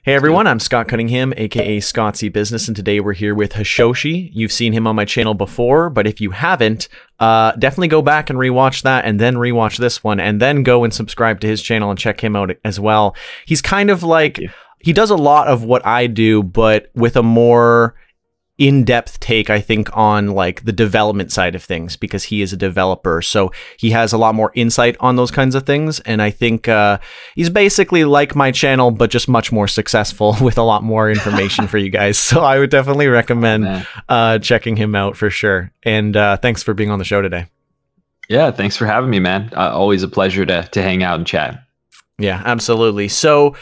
Hey everyone, I'm Scott Cunningham, aka Scottsy Business, and today we're here with Hashoshi. You've seen him on my channel before, but if you haven't, definitely go back and rewatch that, and then rewatch this one, and then go and subscribe to his channel and check him out as well. He's kind of like, he does a lot of what I do, but with a more in-depth take, I think, on like the development side of things, because he is a developer, so he has a lot more insight on those kinds of things. And I think he's basically like my channel, but just much more successful with a lot more information for you guys. So I would definitely recommend checking him out for sure. And thanks for being on the show today. Yeah, thanks for having me, man. Always a pleasure to hang out and chat. Yeah, absolutely. So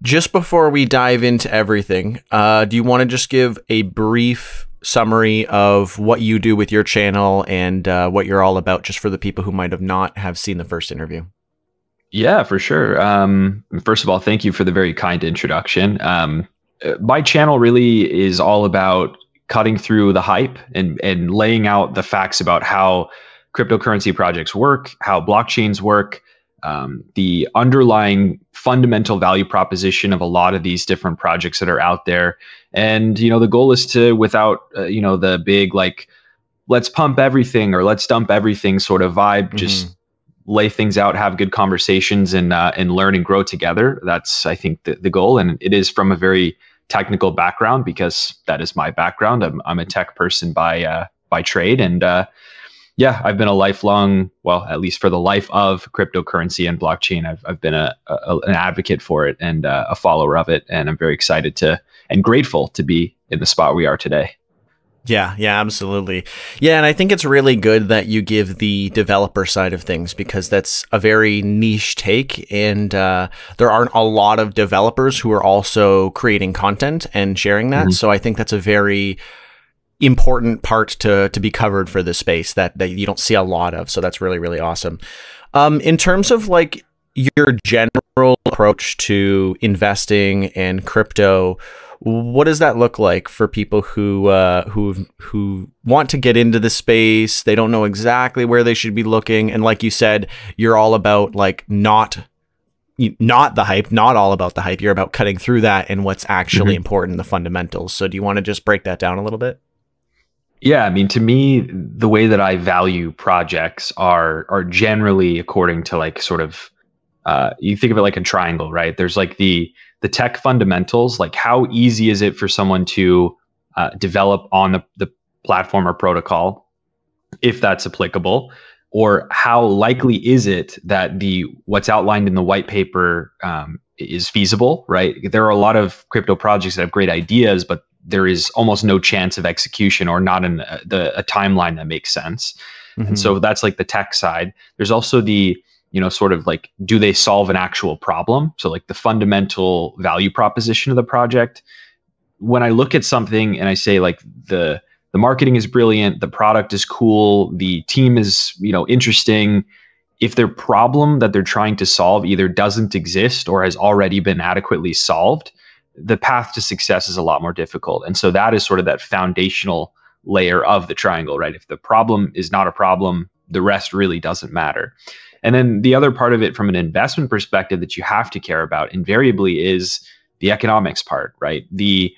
just before we dive into everything, do you want to just give a brief summary of what you do with your channel and what you're all about, just for the people who might have not have seen the first interview? Yeah, for sure. First of all, thank you for the very kind introduction. My channel really is all about cutting through the hype and laying out the facts about how cryptocurrency projects work, how blockchains work, the underlying fundamental value proposition of a lot of these different projects that are out there. And, you know, the goal is to, without, you know, the big, like, let's pump everything or let's dump everything sort of vibe, just lay things out, have good conversations and learn and grow together. That's, I think, the goal. And it is from a very technical background, because that is my background. I'm a tech person by trade. And, yeah, I've been a lifelong, well, at least for the life of cryptocurrency and blockchain, I've been an advocate for it and a follower of it. And I'm very excited to and grateful to be in the spot we are today. Yeah, absolutely. Yeah, and I think it's really good that you give the developer side of things, because that's a very niche take, and there aren't a lot of developers who are also creating content and sharing that. So I think that's a very important part to be covered for this space that you don't see a lot of. So that's really, really awesome. In terms of like your general approach to investing and crypto, what does that look like for people who want to get into the space? They don't know exactly where they should be looking. And like you said, you're all about like not the hype, not all about the hype. You're about cutting through that and what's actually important, the fundamentals. So do you want to just break that down a little bit? Yeah, I mean, to me, the way that I value projects are generally according to like sort of, you think of it like a triangle, right? There's like the tech fundamentals, like how easy is it for someone to develop on the platform or protocol, if that's applicable, or how likely is it that what's outlined in the white paper is feasible, right? There are a lot of crypto projects that have great ideas, but there is almost no chance of execution or not in a timeline that makes sense. And so that's like the tech side. There's also the, you know, sort of like, do they solve an actual problem? So like the fundamental value proposition of the project. When I look at something and I say like the marketing is brilliant, the product is cool, the team is, you know, interesting. If their problem that they're trying to solve either doesn't exist or has already been adequately solved, the path to success is a lot more difficult. And so that is sort of that foundational layer of the triangle, right? If the problem is not a problem, the rest really doesn't matter. And then the other part of it from an investment perspective that you have to care about invariably is the economics part, right? The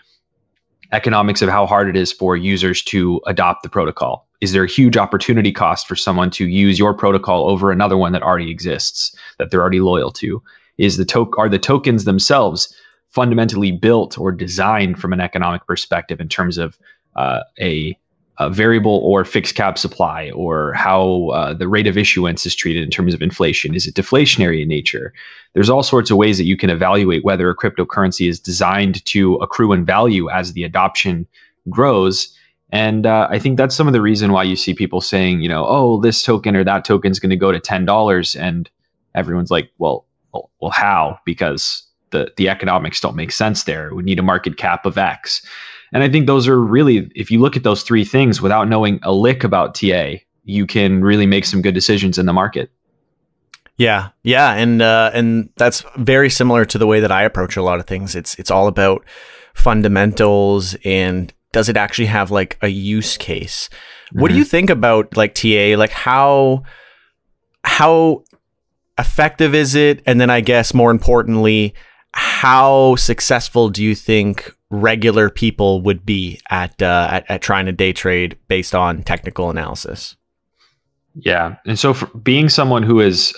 economics of how hard it is for users to adopt the protocol. Is there a huge opportunity cost for someone to use your protocol over another one that already exists, that they're already loyal to? Are the tokens themselves fundamentally built or designed from an economic perspective in terms of a variable or fixed cap supply, or how the rate of issuance is treated in terms of inflation? Is it deflationary in nature? There's all sorts of ways that you can evaluate whether a cryptocurrency is designed to accrue in value as the adoption grows. And I think that's some of the reason why you see people saying, you know, oh, this token or that token is going to go to $10, and everyone's like, well, how? Because the economics don't make sense there. We need a market cap of X. And I think those are really, if you look at those three things without knowing a lick about TA, you can really make some good decisions in the market. Yeah. And that's very similar to the way that I approach a lot of things. It's all about fundamentals and does it actually have like a use case? What do you think about like TA? Like how effective is it? And then I guess more importantly, how successful do you think regular people would be at trying to day trade based on technical analysis? Yeah. And so for being someone who is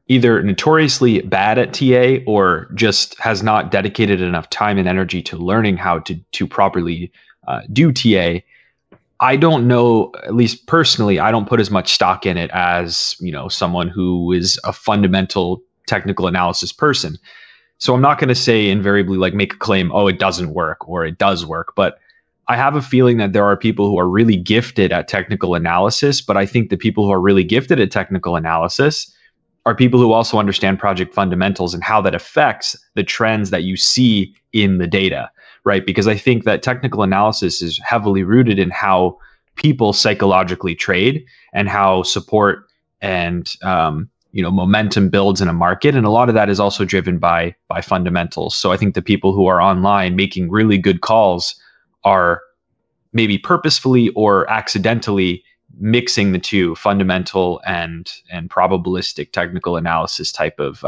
either notoriously bad at TA or just has not dedicated enough time and energy to learning how to properly do TA, I don't know, at least personally, I don't put as much stock in it as, someone who is a fundamental technical analysis person. So I'm not going to say invariably like make a claim, oh, it doesn't work or it does work. But I have a feeling that there are people who are really gifted at technical analysis. But I think the people who are really gifted at technical analysis are people who also understand project fundamentals and how that affects the trends that you see in the data, right? Because I think that technical analysis is heavily rooted in how people psychologically trade and how support and momentum builds in a market. And a lot of that is also driven by fundamentals. So I think the people who are online making really good calls are maybe purposefully or accidentally mixing the two, fundamental and probabilistic technical analysis type of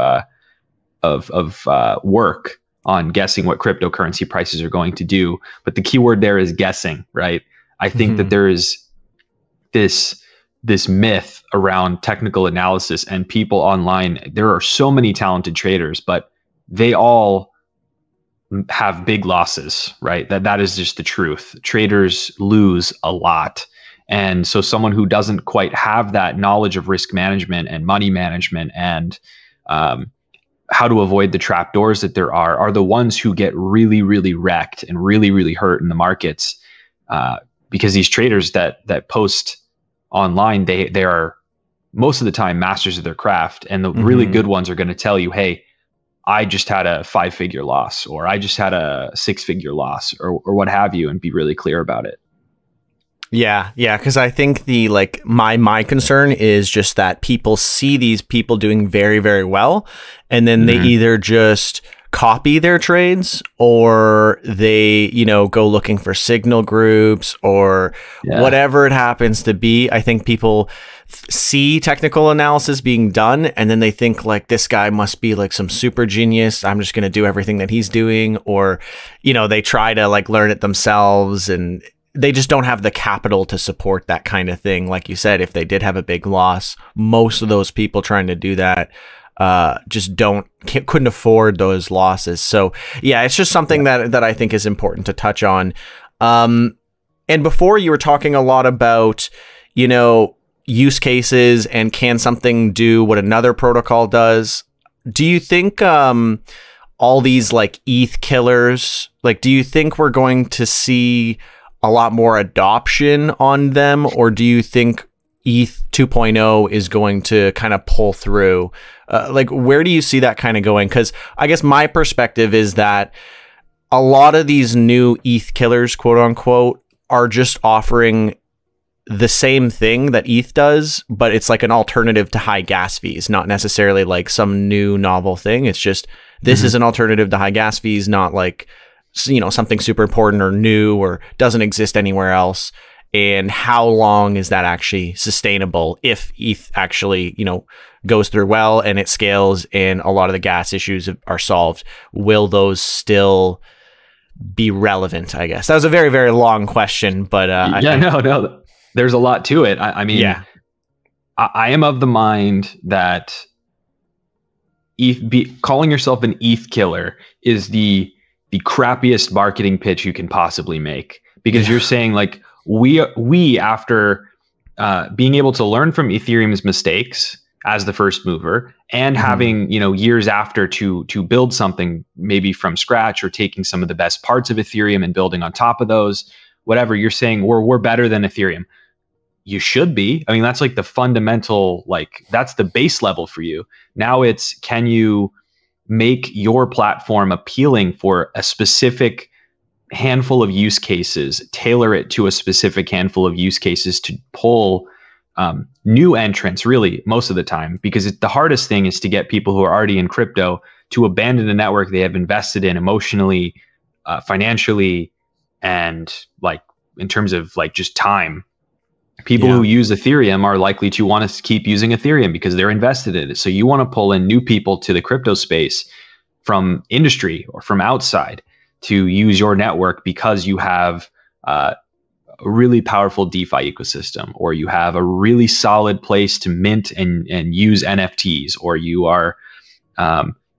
work on guessing what cryptocurrency prices are going to do. But the key word there is guessing, right? I think that there is this myth around technical analysis, and people online, there are so many talented traders, but they all have big losses, right? That is just the truth. Traders lose a lot. And so someone who doesn't quite have that knowledge of risk management and money management and how to avoid the trapdoors that there are the ones who get really, really wrecked and really, really hurt in the markets, because these traders that post online, they are most of the time masters of their craft. And the really good ones are going to tell you, hey, I just had a 5-figure loss, or I just had a 6-figure loss, or what have you, and be really clear about it. Yeah, because I think my concern is just that people see these people doing very, very well, and then they either just copy their trades, or they, go looking for signal groups or whatever it happens to be. I think people see technical analysis being done, and then they think like, this guy must be like some super genius, I'm just going to do everything that he's doing. Or, they try to like learn it themselves, and they just don't have the capital to support that kind of thing. Like you said, if they did have a big loss, most of those people trying to do that just couldn't afford those losses. So yeah, it's just something that I think is important to touch on. And before, you were talking a lot about, use cases and can something do what another protocol does. Do you think all these like ETH killers, like, do you think we're going to see a lot more adoption on them, or do you think ETH 2.0 is going to kind of pull through? Like, where do you see that kind of going? Because I guess my perspective is that a lot of these new ETH killers, quote unquote, are just offering the same thing that ETH does, but it's like an alternative to high gas fees, not necessarily like some new novel thing. It's just, this is an alternative to high gas fees, not like, something super important or new or doesn't exist anywhere else. And how long is that actually sustainable if ETH actually, goes through well and it scales and a lot of the gas issues are solved? Will those still be relevant, I guess? That was a very, very long question, but no, there's a lot to it. I mean, I am of the mind that calling yourself an ETH killer is the crappiest marketing pitch you can possibly make, because you're saying like, we after being able to learn from Ethereum's mistakes as the first mover and having years after to build something maybe from scratch, or taking some of the best parts of Ethereum and building on top of those, whatever, you're saying we're better than Ethereum. You should be. I mean, that's like the fundamental, like that's the base level for you. Now it's, can you make your platform appealing for a specific handful of use cases, tailor it to a specific handful of use cases to pull new entrants, really, most of the time, because the hardest thing is to get people who are already in crypto to abandon the network they have invested in emotionally, financially, and like in terms of like just time. People who use Ethereum are likely to want to keep using Ethereum because they're invested in it. So you want to pull in new people to the crypto space from industry or from outside to use your network because you have a really powerful DeFi ecosystem, or you have a really solid place to mint and use NFTs, or you are,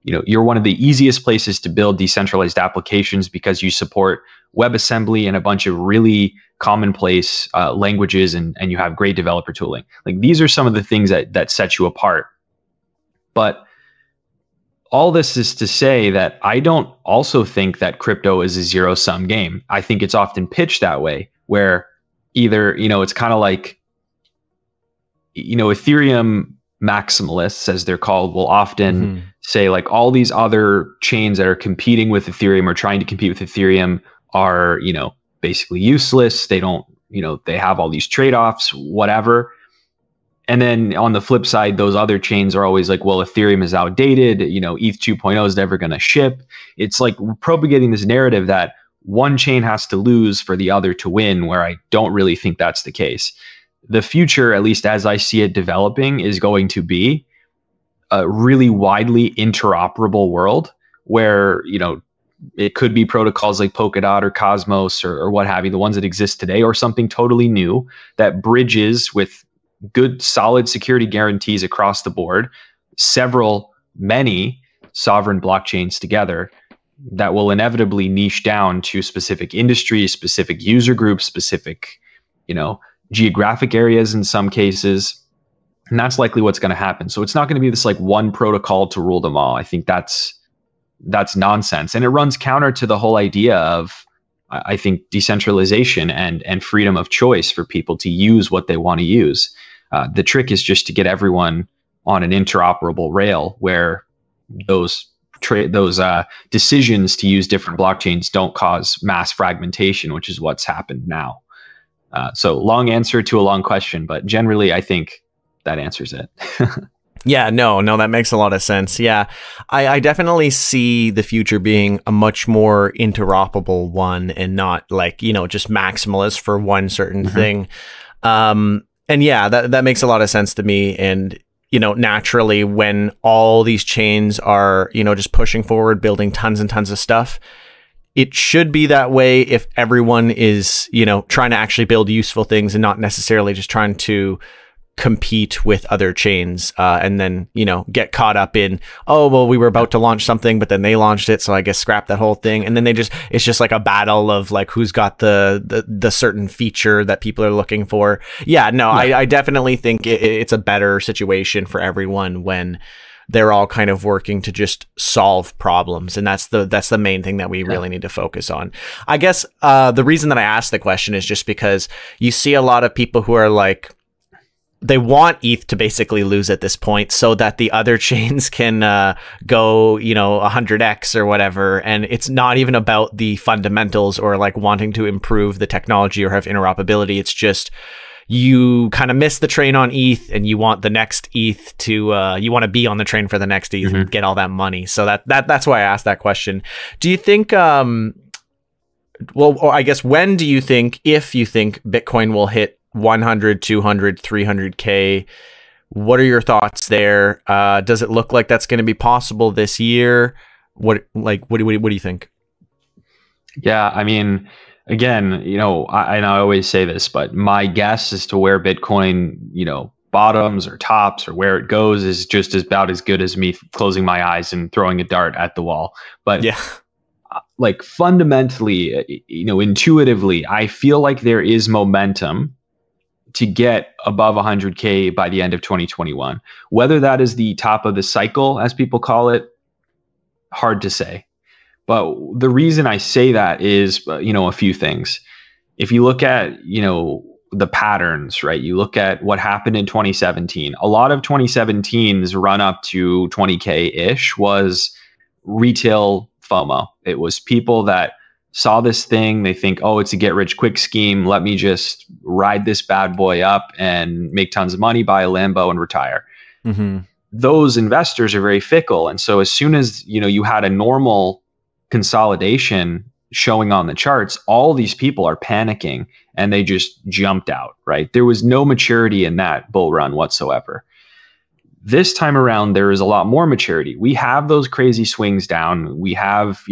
you're one of the easiest places to build decentralized applications because you support WebAssembly and a bunch of really commonplace languages, and you have great developer tooling. Like, these are some of the things that set you apart. But all this is to say that I don't also think that crypto is a zero-sum game. I think it's often pitched that way, where either, it's kind of like, Ethereum maximalists, as they're called, will often say like all these other chains that are competing with Ethereum or trying to compete with Ethereum are, basically useless. They don't, they have all these trade-offs, whatever. And then on the flip side, those other chains are always like, well, Ethereum is outdated, ETH 2.0 is never going to ship. It's like propagating this narrative that one chain has to lose for the other to win, where I don't really think that's the case. The future, at least as I see it developing, is going to be a really widely interoperable world where, it could be protocols like Polkadot or Cosmos or what have you, the ones that exist today, or something totally new that bridges with good, solid security guarantees across the board, many sovereign blockchains together that will inevitably niche down to specific industries, specific user groups, specific, geographic areas in some cases. And that's likely what's going to happen. So it's not going to be this like one protocol to rule them all. I think that's nonsense. And it runs counter to the whole idea of, I think, decentralization and freedom of choice for people to use what they want to use. The trick is just to get everyone on an interoperable rail where those decisions to use different blockchains don't cause mass fragmentation, which is what's happened now. So long answer to a long question, but generally I think that answers it. Yeah, no, that makes a lot of sense. Yeah, I definitely see the future being a much more interoperable one, and not like, just maximalist for one certain thing. And yeah, that makes a lot of sense to me. And, naturally, when all these chains are, just pushing forward, building tons and tons of stuff, it should be that way if everyone is, trying to actually build useful things and not necessarily just trying to compete with other chains, and then, get caught up in, oh, well, we were about to launch something, but then they launched it, so I guess scrap that whole thing. And then it's just like a battle of like who's got the certain feature that people are looking for. Yeah, no, I definitely think it's a better situation for everyone when they're all kind of working to just solve problems. And that's the main thing that we really need to focus on. I guess the reason that I asked the question is just because you see a lot of people who are like, they want ETH to basically lose at this point so that the other chains can go, 100x or whatever. And it's not even about the fundamentals or like wanting to improve the technology or have interoperability. It's just you kind of miss the train on ETH and you want the next ETH to, you want to be on the train for the next ETH and get all that money. So that's why I asked that question. Do you think, or I guess, when do you think, if you think Bitcoin will hit 100, 200, 300K. What are your thoughts there? Does it look like that's going to be possible this year? What do you think? Yeah, I mean, again, I always say this, but my guess as to where Bitcoin, bottoms or tops or where it goes is just about as good as me closing my eyes and throwing a dart at the wall. But yeah, like fundamentally, intuitively, I feel like there is momentum to get above 100K by the end of 2021. Whether that is the top of the cycle, as people call it, hard to say. But the reason I say that is, a few things. If you look at, the patterns, right? You look at what happened in 2017. A lot of 2017's run up to 20K-ish was retail FOMO. It was people that saw this thing, they think, oh, it's a get rich quick scheme. Let me just ride this bad boy up and make tons of money, buy a Lambo and retire. Those investors are very fickle. And so as soon as, you had a normal consolidation showing on the charts, all these people are panicking and they just jumped out, right? There was no maturity in that bull run whatsoever. This time around, there is a lot more maturity. We have those crazy swings down. We have,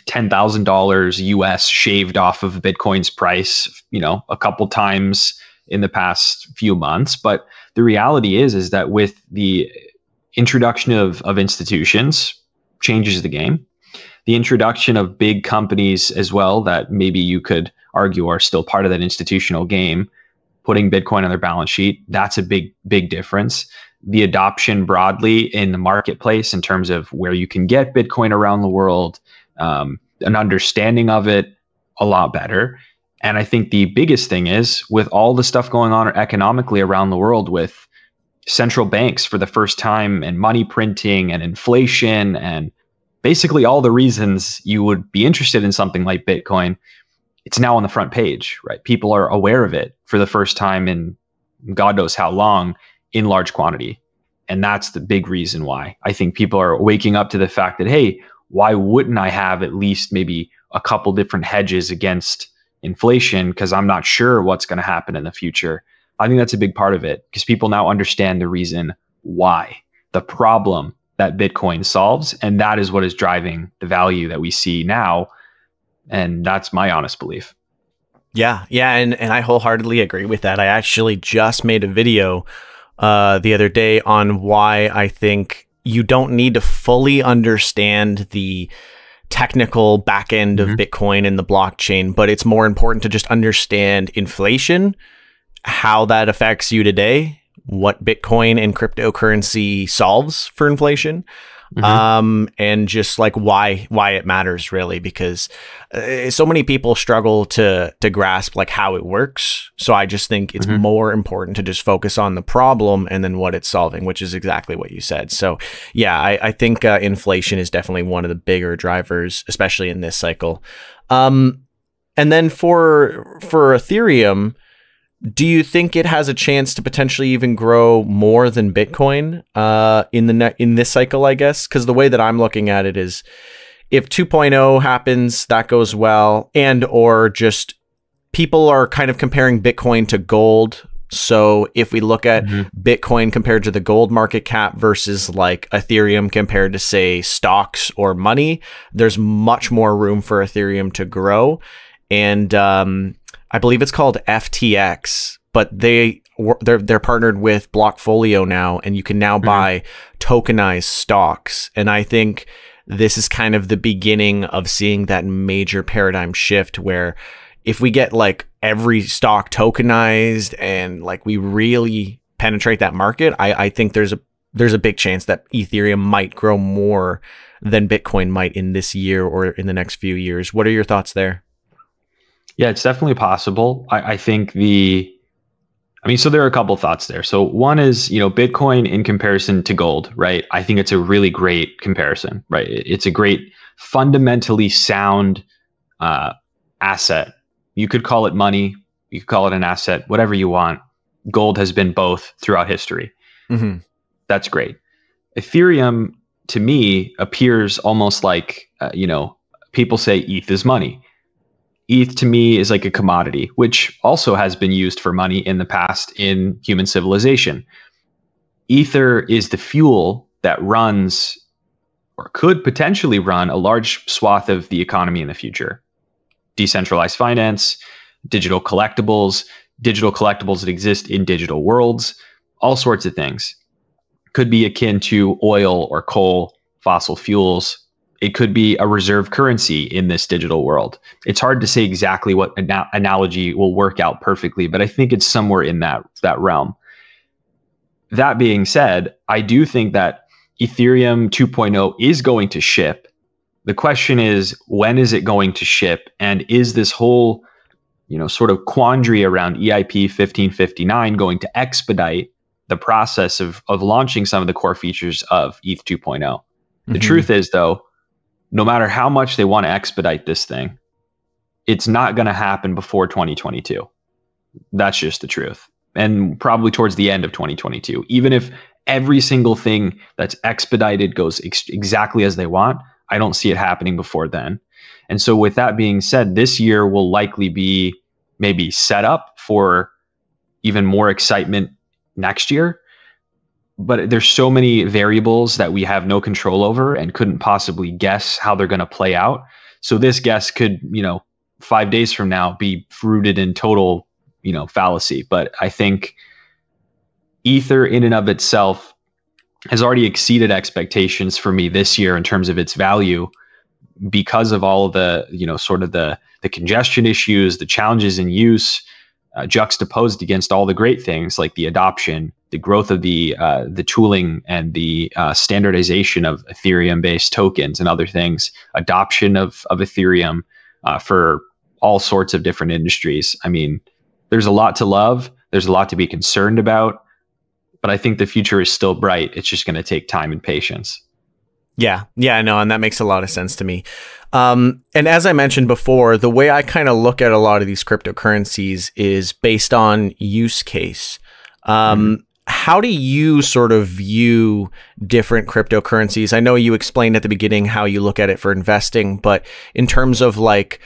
$10,000 US shaved off of Bitcoin's price, a couple times in the past few months. But the reality is that with the introduction of institutions changes the game. The introduction of big companies as well, that maybe you could argue are still part of that institutional game, putting Bitcoin on their balance sheet, that's a big, big difference. The adoption broadly in the marketplace in terms of where you can get Bitcoin around the world, an understanding of it a lot better. And I think the biggest thing is with all the stuff going on economically around the world with central banks for the first time and money printing and inflation and basically all the reasons you would be interested in something like Bitcoin, it's now on the front page, right? People are aware of it for the first time in God knows how long in large quantity. And that's the big reason why I think people are waking up to the fact that, hey, why wouldn't I have at least maybe a couple different hedges against inflation? Because I'm not sure what's going to happen in the future. I think that's a big part of it because people now understand the reason why, the problem that Bitcoin solves. And that is what is driving the value that we see now. And that's my honest belief. Yeah. And I wholeheartedly agree with that. I actually just made a video the other day on why I think you don't need to fully understand the technical back end of Bitcoin and the blockchain, but it's more important to just understand inflation, how that affects you today, what Bitcoin and cryptocurrency solves for inflation, and just like why it matters really, because so many people struggle to grasp like how it works. So I just think it's more important to just focus on the problem and then what it's solving, which is exactly what you said. So yeah, I think inflation is definitely one of the bigger drivers, especially in this cycle. And then for Ethereum, do you think it has a chance to potentially even grow more than Bitcoin in this cycle, I guess? Because the way that I'm looking at it is if 2.0 happens, that goes well, and or just people are kind of comparing Bitcoin to gold. So if we look at Bitcoin compared to the gold market cap versus like Ethereum compared to, say, stocks or money, there's much more room for Ethereum to grow. And I believe it's called FTX, but they're partnered with Blockfolio now, and you can now buy tokenized stocks. And I think this is kind of the beginning of seeing that major paradigm shift where if we get like every stock tokenized and like we really penetrate that market, I think there's a big chance that Ethereum might grow more than Bitcoin might in this year or in the next few years. What are your thoughts there? Yeah, it's definitely possible. I think so there are a couple thoughts there. So one is, Bitcoin in comparison to gold, right? I think it's a really great comparison, right? It's a great fundamentally sound asset. You could call it money. You could call it an asset, whatever you want. Gold has been both throughout history. That's great. Ethereum, to me, appears almost like, people say ETH is money. ETH to me is like a commodity, which also has been used for money in the past in human civilization. Ether is the fuel that runs or could potentially run a large swath of the economy in the future. Decentralized finance, digital collectibles that exist in digital worlds, all sorts of things. Could be akin to oil or coal, fossil fuels. It could be a reserve currency in this digital world. It's hard to say exactly what analogy will work out perfectly, but I think it's somewhere in that realm. That being said, I do think that Ethereum 2.0 is going to ship. The question is, when is it going to ship? And is this whole, sort of quandary around EIP 1559 going to expedite the process of launching some of the core features of ETH 2.0? The truth is, though, no matter how much they want to expedite this thing, it's not going to happen before 2022. That's just the truth. And probably towards the end of 2022. Even if every single thing that's expedited goes exactly as they want, I don't see it happening before then. And so with that being said, this year will likely be maybe set up for even more excitement next year. but there's so many variables that we have no control over and couldn't possibly guess how they're going to play out. So this guess could, 5 days from now be rooted in total, fallacy. But I think Ether in and of itself has already exceeded expectations for me this year in terms of its value, because of all of the, sort of the congestion issues, the challenges in use, juxtaposed against all the great things like the adoption, the growth of the tooling and the standardization of Ethereum-based tokens and other things, adoption of Ethereum for all sorts of different industries. I mean, there's a lot to love. There's a lot to be concerned about. But I think the future is still bright. It's just going to take time and patience. Yeah, no, and that makes a lot of sense to me. And as I mentioned before, the way I kind of look at a lot of these cryptocurrencies is based on use case. How do you sort of view different cryptocurrencies? I know you explained at the beginning how you look at it for investing, but in terms of like,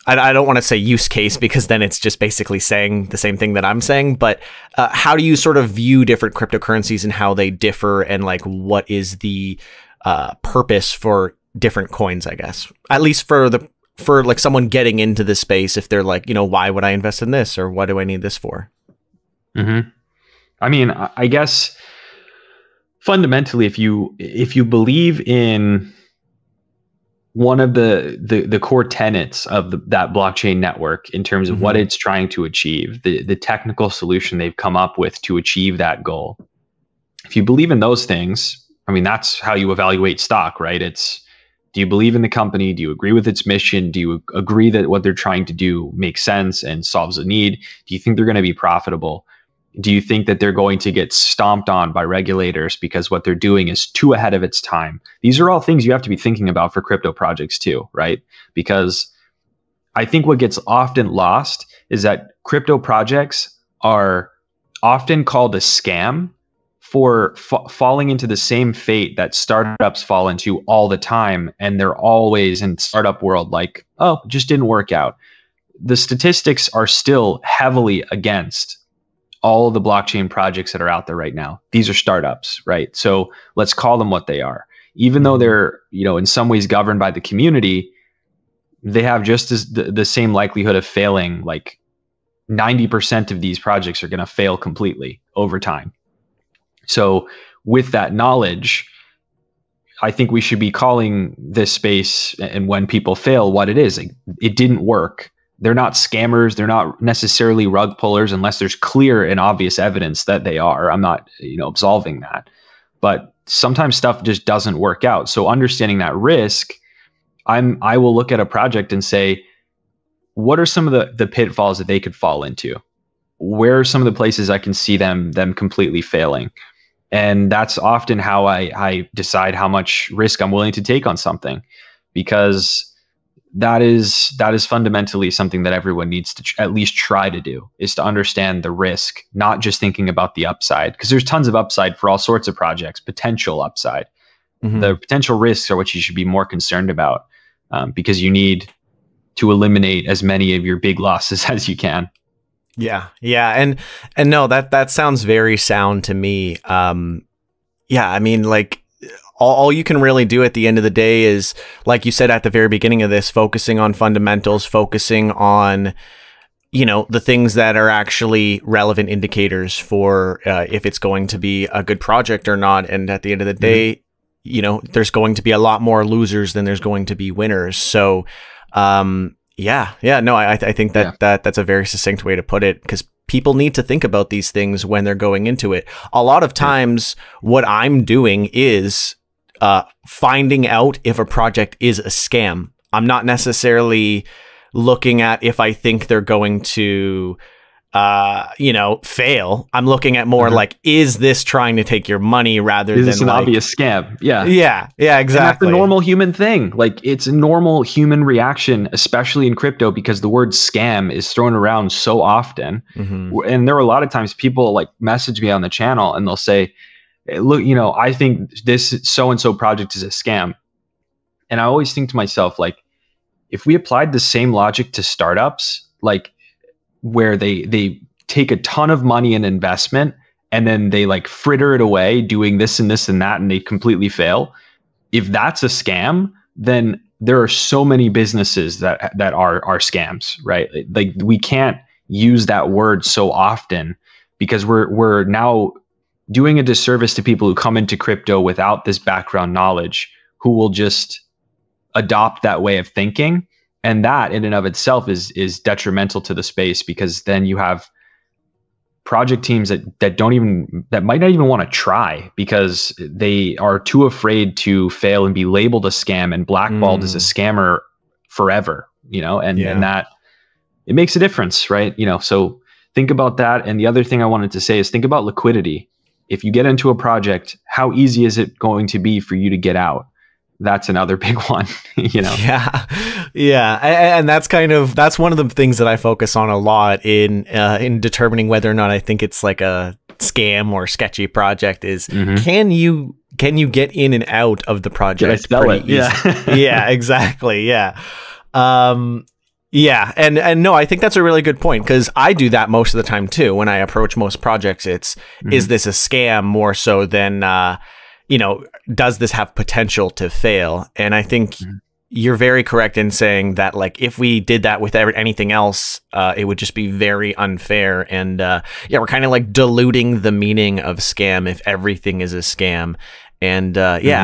I don't want to say use case because then it's just basically saying the same thing that I'm saying, but how do you sort of view different cryptocurrencies and how they differ, and like what is the purpose for different coins, I guess, at least for like someone getting into this space, if they're like, why would I invest in this, or what do I need this for? I mean, I guess fundamentally, if you believe in one of the core tenets of that blockchain network in terms of what it's trying to achieve, the technical solution they've come up with to achieve that goal. If you believe in those things, I mean, that's how you evaluate stock, right? It's, do you believe in the company? Do you agree with its mission? Do you agree that what they're trying to do makes sense and solves a need? Do you think they're going to be profitable? Do you think that they're going to get stomped on by regulators because what they're doing is too ahead of its time? These are all things you have to be thinking about for crypto projects too, right? Because I think what gets often lost is that crypto projects are often called a scam for falling into the same fate that startups fall into all the time. And they're always in startup world like, oh, it just didn't work out. The statistics are still heavily against all the blockchain projects that are out there right now. These are startups, right? So let's call them what they are. Even though they're, in some ways governed by the community, they have just as the same likelihood of failing. Like 90% of these projects are going to fail completely over time. So with that knowledge, I think we should be calling this space, and when people fail, what it is. It didn't work. They're not scammers. They're not necessarily rug pullers unless there's clear and obvious evidence that they are. I'm not, absolving that. But sometimes stuff just doesn't work out. So understanding that risk, I will look at a project and say, what are some of the pitfalls that they could fall into? Where are some of the places I can see them completely failing? And that's often how I decide how much risk I'm willing to take on something, because that is fundamentally something that everyone needs to at least try to do, is to understand the risk, not just thinking about the upside, because there's tons of upside for all sorts of projects, potential upside. The potential risks are what you should be more concerned about, because you need to eliminate as many of your big losses as you can. Yeah. And no, that sounds very sound to me. I mean, like, all you can really do at the end of the day is, like you said at the very beginning of this, focusing on fundamentals, focusing on, the things that are actually relevant indicators for if it's going to be a good project or not. And at the end of the day, there's going to be a lot more losers than there's going to be winners. So, no, I think that's a very succinct way to put it, because people need to think about these things when they're going into it. A lot of times what I'm doing is finding out if a project is a scam. I'm not necessarily looking at if I think they're going to, fail. I'm looking at more like, is this trying to take your money rather than an obvious scam? Yeah, exactly. And that's a normal human thing. Like, it's a normal human reaction, especially in crypto, because the word scam is thrown around so often. And there are a lot of times people like message me on the channel and they'll say, look, I think this so-and-so project is a scam. And I always think to myself, like, if we applied the same logic to startups, like where they take a ton of money in investment and then they like fritter it away doing this and this and that, and they completely fail. If that's a scam, then there are so many businesses that are scams, right? Like we can't use that word so often, because we're now doing a disservice to people who come into crypto without this background knowledge, who will just adopt that way of thinking. And that in and of itself is detrimental to the space, because then you have project teams that might not even want to try, because they are too afraid to fail and be labeled a scam and blackballed as a scammer forever, and that it makes a difference, right? So think about that. And the other thing I wanted to say is think about liquidity. If you get into a project, how easy is it going to be for you to get out? That's another big one, Yeah. And that's one of the things that I focus on a lot in determining whether or not I think it's like a scam or sketchy project is, can you get in and out of the project? Sell it? Yeah. Yeah, exactly. Yeah. Yeah. And no, I think that's a really good point, because I do that most of the time too. When I approach most projects, it's, is this a scam more so than, does this have potential to fail? And I think you're very correct in saying that, like, if we did that with anything else, it would just be very unfair. And we're kind of like diluting the meaning of scam if everything is a scam. And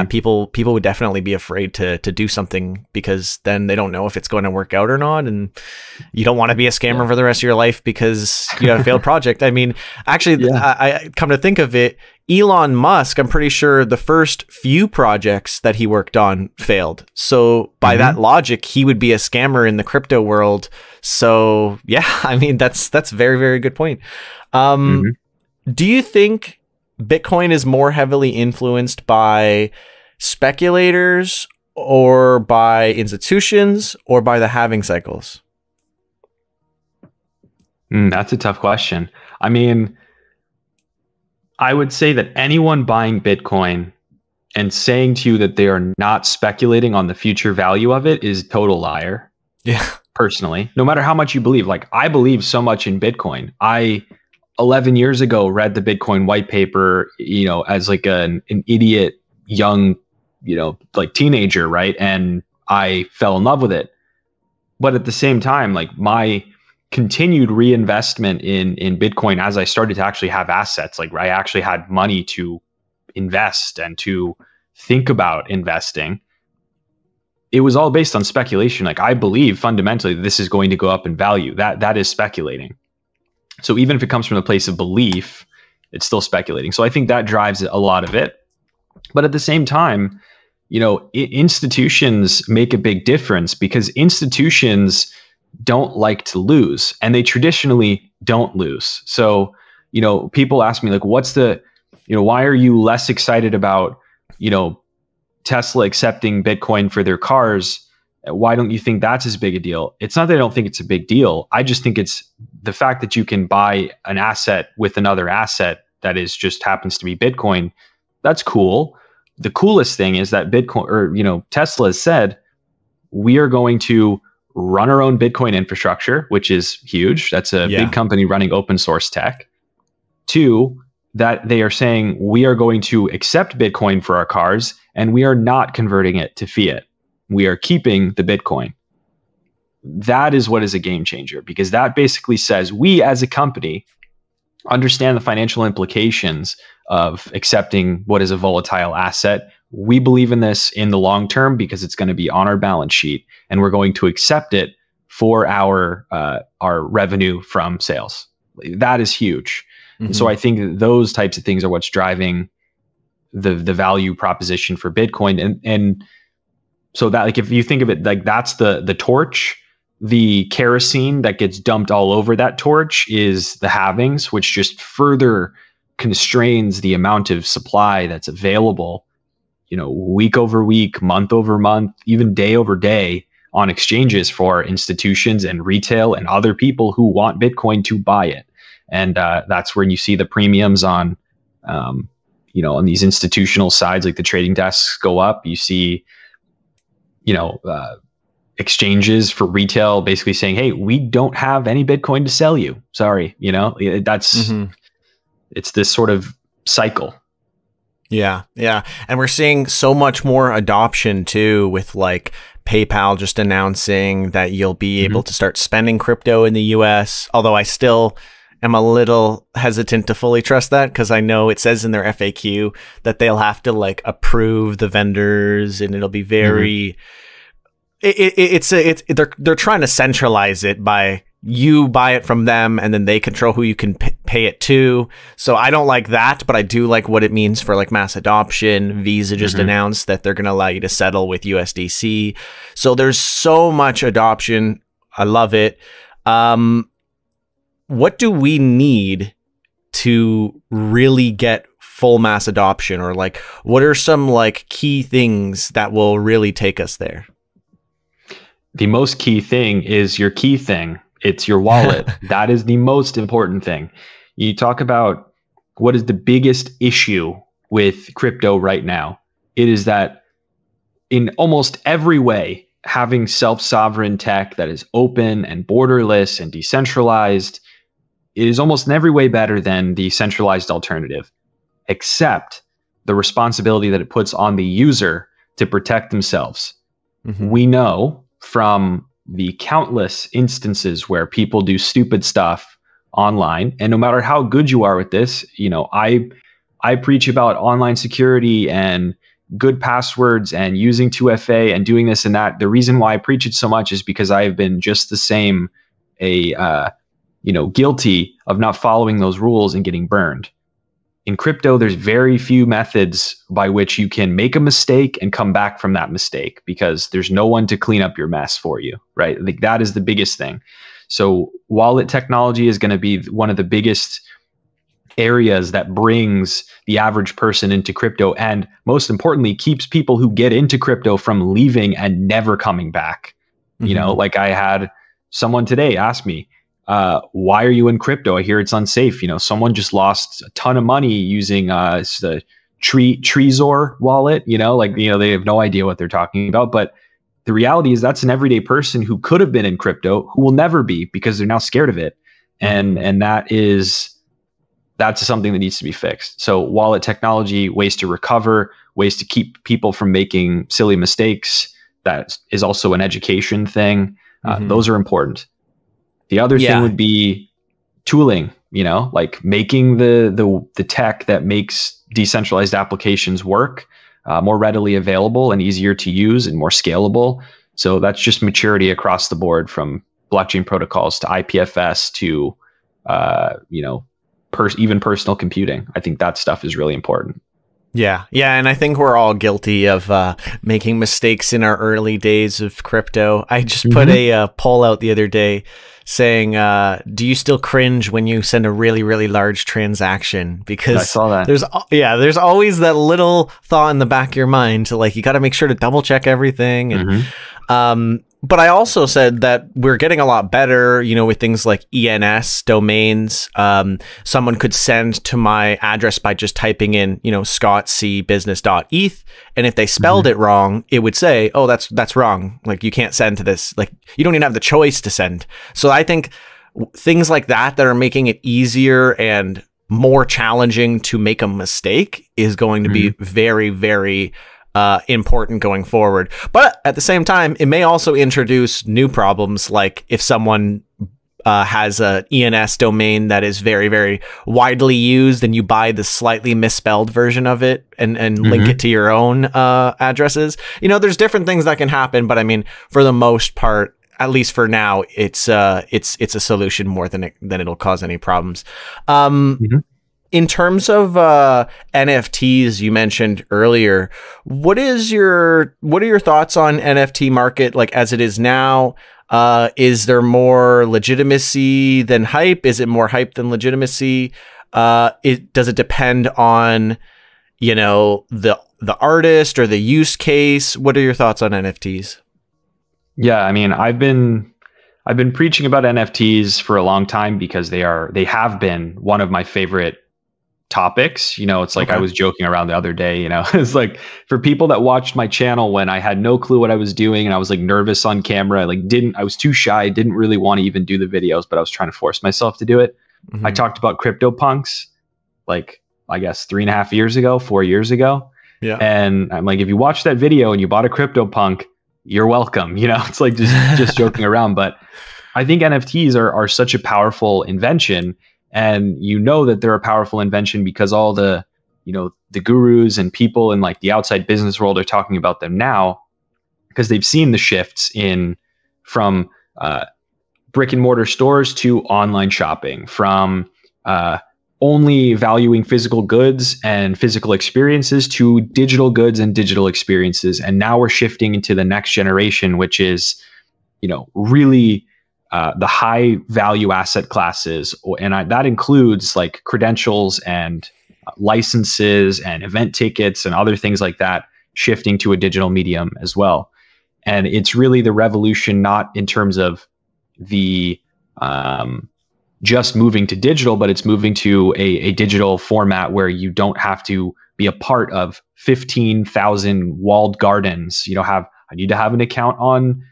people would definitely be afraid to do something, because then they don't know if it's going to work out or not. And you don't want to be a scammer for the rest of your life because you have a failed project. I mean, actually, I come to think of it, Elon Musk, I'm pretty sure the first few projects that he worked on failed. So by that logic, he would be a scammer in the crypto world. So yeah, I mean, that's very, very good point. Do you think Bitcoin is more heavily influenced by speculators or by institutions or by the halving cycles? That's a tough question. I mean, I would say that anyone buying Bitcoin and saying to you that they are not speculating on the future value of it is a total liar. Yeah. Personally, no matter how much you believe, like I believe so much in Bitcoin. 11 years ago, read the Bitcoin white paper, as like an idiot young, like teenager, right? And I fell in love with it. But at the same time, like my continued reinvestment in Bitcoin, as I started to actually have assets, like I actually had money to invest and to think about investing, it was all based on speculation. Like I believe fundamentally this is going to go up in value. That is speculating. So even if it comes from a place of belief, it's still speculating. So I think that drives a lot of it. But at the same time, institutions make a big difference, because institutions don't like to lose, and they traditionally don't lose. So, people ask me like, why are you less excited about, Tesla accepting Bitcoin for their cars? Why don't you think that's as big a deal? It's not that I don't think it's a big deal. I just think it's the fact that you can buy an asset with another asset that is just happens to be Bitcoin. That's cool. The coolest thing is that Bitcoin, or Tesla has said, we are going to run our own Bitcoin infrastructure, which is huge. That's a big company running open source tech. 2, that they are saying we are going to accept Bitcoin for our cars, and we are not converting it to fiat. We are keeping the Bitcoin. That is what is a game changer, because that basically says we as a company understand the financial implications of accepting what is a volatile asset. We believe in this in the long term because it's going to be on our balance sheet, and we're going to accept it for our revenue from sales. That is huge. And so I think that those types of things are what's driving the value proposition for Bitcoin. And so that, like, if you think of it, like that's the torch, the kerosene that gets dumped all over that torch is the halvings, which just further constrains the amount of supply that's available, week over week, month over month, even day over day on exchanges for institutions and retail and other people who want Bitcoin to buy it. And that's where you see the premiums on, on these institutional sides, like the trading desks go up. You see, exchanges for retail basically saying, hey, we don't have any Bitcoin to sell you. Sorry. That's It's this sort of cycle. Yeah, yeah. And we're seeing so much more adoption too, with like PayPal just announcing that you'll be able to start spending crypto in the US. Although I still am a little hesitant to fully trust that, because I know it says in their FAQ that they'll have to like approve the vendors, and it'll be very they're trying to centralize it by you buy it from them and then they control who you can pay it to. So I don't like that, but I do like what it means for like mass adoption. Visa just announced that they're going to allow you to settle with USDC. So there's so much adoption. I love it. What do we need to really get full mass adoption, or like what are some like key things that will really take us there? The most key thing is your key thing. It's your wallet. That is the most important thing. You talk about what is the biggest issue with crypto right now. It is that in almost every way, having self-sovereign tech that is open and borderless and decentralized, it is almost in every way better than the centralized alternative, except the responsibility that it puts on the user to protect themselves. We know from the countless instances where people do stupid stuff online, and no matter how good you are with this, you know, I preach about online security and good passwords and using 2FA and doing this and that. The reason why I preach it so much is because I have been just the same, guilty of not following those rules and getting burned. In crypto, there's very few methods by which you can make a mistake and come back from that mistake, because there's no one to clean up your mess for you, right? Like, that is the biggest thing. So wallet technology is going to be one of the biggest areas that brings the average person into crypto, and most importantly, keeps people who get into crypto from leaving and never coming back. You know, like I had someone today ask me, why are you in crypto? I hear it's unsafe. You know, someone just lost a ton of money using the Trezor wallet. You know, like, you know, they have no idea what they're talking about. But the reality is that's an everyday person who could have been in crypto who will never be, because they're now scared of it. And that's something that needs to be fixed. So wallet technology, ways to recover, ways to keep people from making silly mistakes. That is also an education thing. Those are important. The other thing would be tooling, you know, like making the tech that makes decentralized applications work more readily available and easier to use and more scalable. So that's just maturity across the board, from blockchain protocols to IPFS to, even personal computing. I think that stuff is really important. Yeah. Yeah. And I think we're all guilty of making mistakes in our early days of crypto. I just put a poll out the other day saying, do you still cringe when you send a really, really large transaction? Because I saw that. There's always that little thought in the back of your mind to, like, you got to make sure to double check everything. And, but I also said that we're getting a lot better, you know, with things like ENS domains. Someone could send to my address by just typing in, you know, scottcbusiness.eth. And if they spelled it wrong, it would say, oh, that's wrong. Like, you can't send to this. Like, you don't even have the choice to send. So I think things like that are making it easier and more challenging to make a mistake is going to be very, very important going forward. But at the same time, it may also introduce new problems, like if someone has an ENS domain that is very, very widely used and you buy the slightly misspelled version of it and link it to your own addresses. You know, there's different things that can happen, but I mean, for the most part, at least for now, it's a solution more than it'll cause any problems. In terms of NFTs, you mentioned earlier, what are your thoughts on NFT market, like as it is now? Is there more legitimacy than hype? Is it more hype than legitimacy? Does it depend on, you know, the artist or the use case? What are your thoughts on NFTs? Yeah, I mean, I've been preaching about NFTs for a long time because they have been one of my favorite topics. You know, it's like, I was joking around the other day, you know, it's like, for people that watched my channel when I had no clue what I was doing and I was like nervous on camera, I was too shy, didn't really want to even do the videos, but I was trying to force myself to do it. I talked about CryptoPunks. like, I guess 3.5 years ago, 4 years ago. Yeah. And I'm like, if you watch that video and you bought a CryptoPunk, you're welcome. You know, it's like just joking around. But I think NFTs are such a powerful invention. And you know that they're a powerful invention because all the, you know, the gurus and people in like the outside business world are talking about them now because they've seen the shifts in from brick and mortar stores to online shopping, from only valuing physical goods and physical experiences to digital goods and digital experiences. And now we're shifting into the next generation, which is, you know, really the high value asset classes. And that includes like credentials and licenses and event tickets and other things like that, shifting to a digital medium as well. And it's really the revolution, not in terms of the just moving to digital, but it's moving to a digital format where you don't have to be a part of 15,000 walled gardens. You know, I need to have an account on,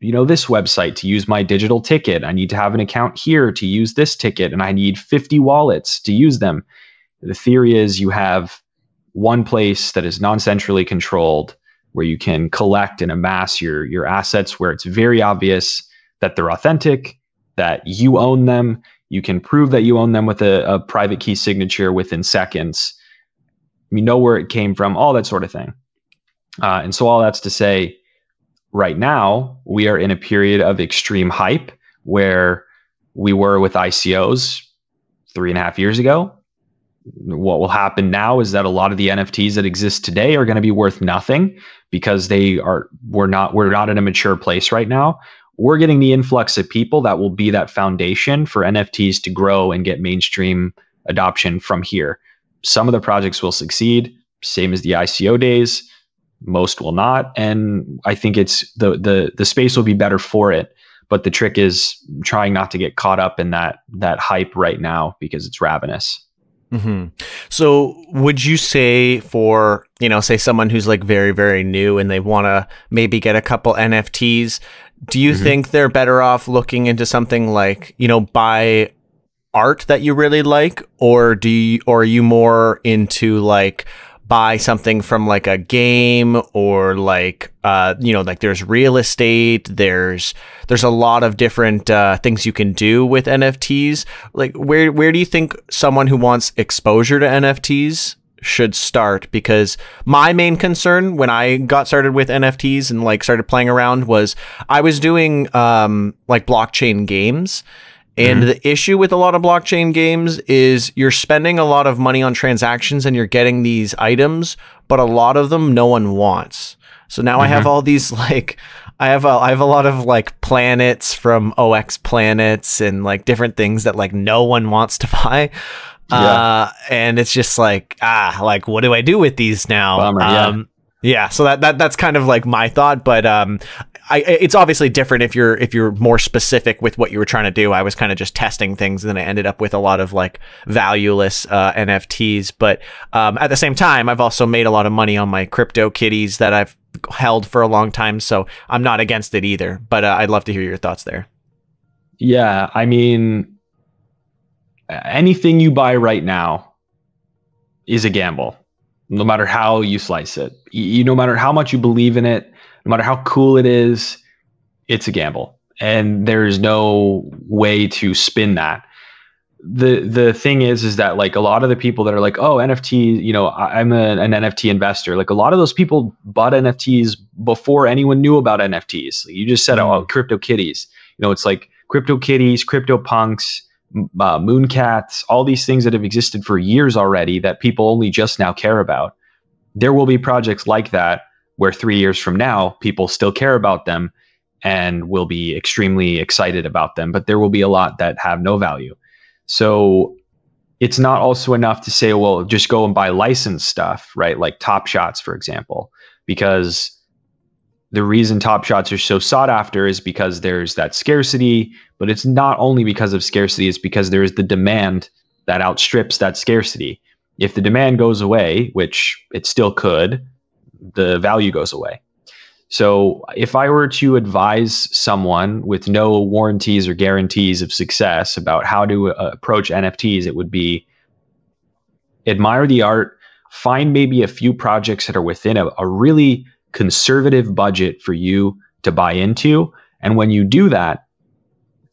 you know, this website to use my digital ticket. I need to have an account here to use this ticket, and I need 50 wallets to use them. The theory is you have one place that is non-centrally controlled where you can collect and amass your assets, where it's very obvious that they're authentic, that you own them. You can prove that you own them with a private key signature within seconds. You know where it came from, all that sort of thing. And so all that's to say, right now, we are in a period of extreme hype where we were with ICOs 3.5 years ago. What will happen now is that a lot of the NFTs that exist today are going to be worth nothing because we're not in a mature place right now. We're getting the influx of people that will be that foundation for NFTs to grow and get mainstream adoption from here. Some of the projects will succeed, same as the ICO days. Most will not, and I think it's the space will be better for it. But the trick is trying not to get caught up in that hype right now because it's ravenous. Mm-hmm. So would you say for, you know, say someone who's like very, very new and they want to maybe get a couple NFTs, do you think they're better off looking into something like, you know, buy art that you really like, or are you more into like buy something from like a game, or like you know, like there's real estate, there's a lot of different things you can do with NFTs. Like where do you think someone who wants exposure to NFTs should start? Because my main concern when I got started with NFTs and like started playing around was I was doing like blockchain games. And the issue with a lot of blockchain games is you're spending a lot of money on transactions and you're getting these items, but a lot of them no one wants. So now I have all these like, I have a lot of like planets from OX planets and like different things that like no one wants to buy. And it's just like, like what do I do with these now? Bummer, yeah. So that's kind of like my thought, but it's obviously different if you're more specific with what you were trying to do. I was kind of just testing things, and then I ended up with a lot of like valueless NFTs. But at the same time, I've also made a lot of money on my crypto kitties that I've held for a long time, so I'm not against it either. But I'd love to hear your thoughts there. Yeah, I mean, anything you buy right now is a gamble, no matter how you slice it. No matter how much you believe in it, no matter how cool it is, it's a gamble. And there's no way to spin that. The thing is that like a lot of the people that are like, oh, NFT, you know, I'm an NFT investor. Like a lot of those people bought NFTs before anyone knew about NFTs. Like you just said, oh, crypto kitties. You know, it's like crypto kitties, crypto punks, Mooncats, all these things that have existed for years already that people only just now care about. There will be projects like that where 3 years from now, people still care about them and will be extremely excited about them. But there will be a lot that have no value. So it's not also enough to say, well, just go and buy licensed stuff, right? Like Top Shots, for example, because the reason Top Shots are so sought after is because there's that scarcity, but it's not only because of scarcity, it's because there is the demand that outstrips that scarcity. If the demand goes away, which it still could, the value goes away. So if I were to advise someone with no warranties or guarantees of success about how to approach NFTs, it would be admire the art, find maybe a few projects that are within a really conservative budget for you to buy into. And when you do that,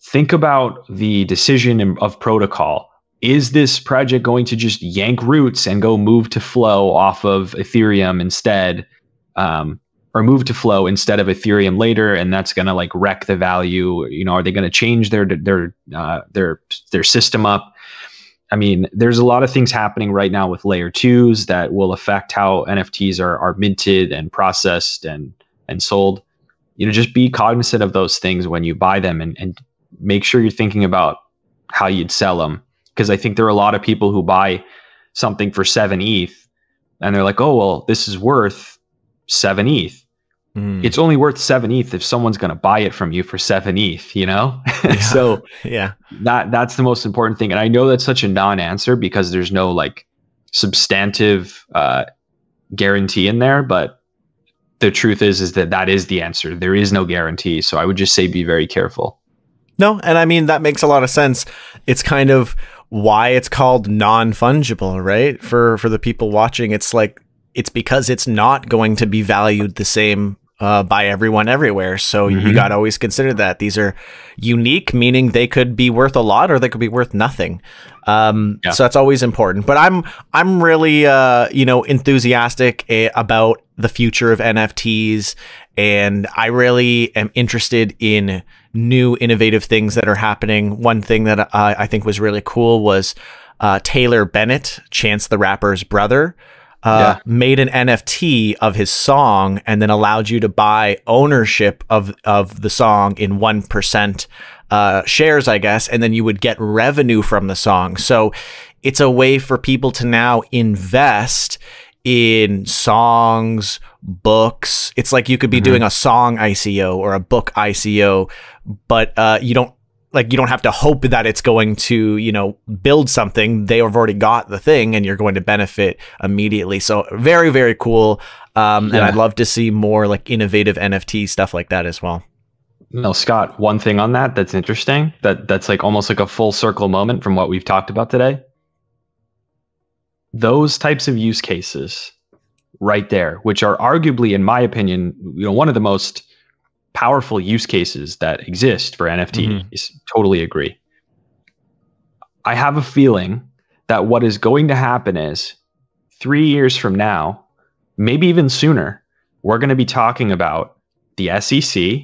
think about the decision of protocol. Is this project going to just yank roots and go move to Flow off of Ethereum instead, or move to Flow instead of Ethereum later, and that's going to like wreck the value? You know, are they going to change their system up? I mean, there's a lot of things happening right now with layer 2s that will affect how NFTs are minted and processed and sold. You know, just be cognizant of those things when you buy them, and make sure you're thinking about how you'd sell them. Because I think there are a lot of people who buy something for 7 ETH and they're like, oh, well, this is worth 7 ETH. It's only worth 7 ETH if someone's going to buy it from you for 7 ETH, you know? Yeah. So yeah, that's the most important thing. And I know that's such a non-answer because there's no like substantive guarantee in there, but the truth is that is the answer. There is no guarantee. So I would just say be very careful. No, and I mean, that makes a lot of sense. It's kind of why it's called non-fungible, right? For the people watching, it's like, it's because it's not going to be valued the same by everyone everywhere. So you got to always consider that these are unique, meaning they could be worth a lot or they could be worth nothing. So that's always important. But I'm really enthusiastic about the future of NFTs, and I really am interested in new innovative things that are happening. One thing that I think was really cool was Taylor Bennett, Chance the Rapper's brother, made an NFT of his song and then allowed you to buy ownership of the song in 1% shares, I guess, and then you would get revenue from the song. So it's a way for people to now invest in songs, books. It's like you could be doing a song ICO or a book ICO, but you don't have to hope that it's going to, you know, build something. They have already got the thing and you're going to benefit immediately. So very, very cool. And I'd love to see more like innovative NFT stuff like that as well. No, Scott, one thing on that's interesting, that's like almost like a full circle moment from what we've talked about today. Those types of use cases right there, which are arguably, in my opinion, you know, one of the most powerful use cases that exist for NFTs. Totally agree. I have a feeling that what is going to happen is 3 years from now, maybe even sooner, we're going to be talking about the SEC